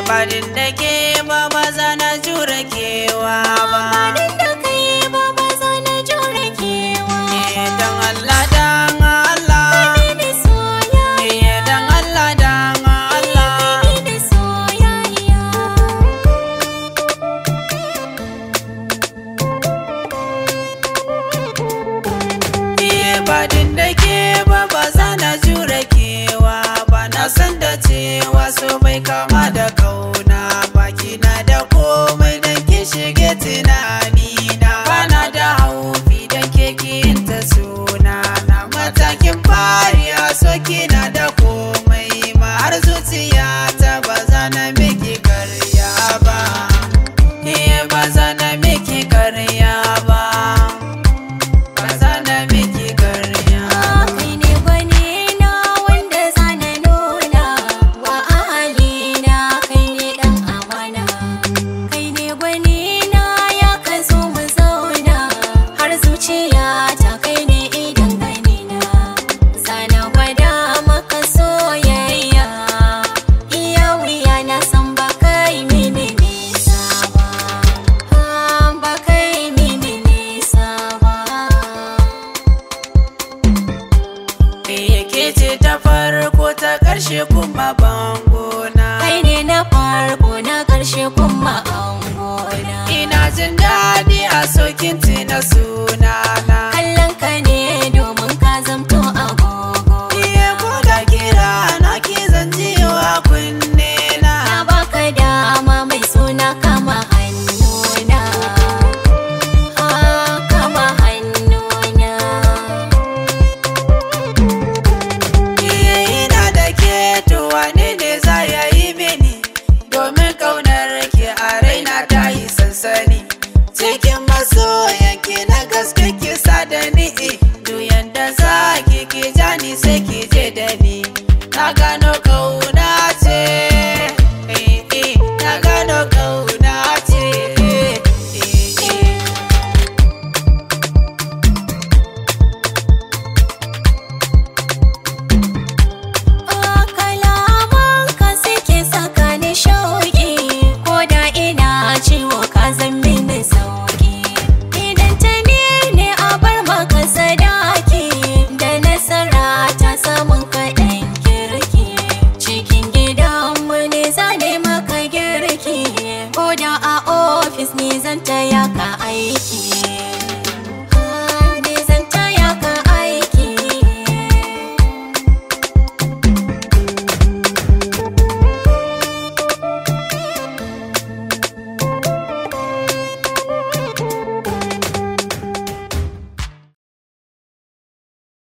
Badin da ke ba za na jure kewa ba. Badin da kai ba za na jure kewa ba. Dan Allah dan Allah Kai da soyayya. Dan Allah dan Allah Kai da soyayya. Badin da ke ba za na jure kewa ba. Na san da cewa so bai kama da kauna. Baki na da komai dan ki shige tunanina. Bana da haufi dan ke kinta suna na. Matakin fari a so kina da komai ma. Har zuciya ta ba za na miki karya ba. Ba za na miki karya ba. Ba za na miki karya. Kai ne gwani na wanda zana nuna wa ahalina. Kai ne dan amana. Kai ne gwani na ya ka zo mu zauna. Har zuciya ta kai ne idan ganina. Zana gwada maka soyayya. Iya wuya na san ba kai mini nisa ba. Ba kai mini nisa ba. Ke ce ta farko ta ƙarshe kuma bangona. Kai ne na farko na ƙarshe kuma angona. Ina jin daɗi a sokin na sunana.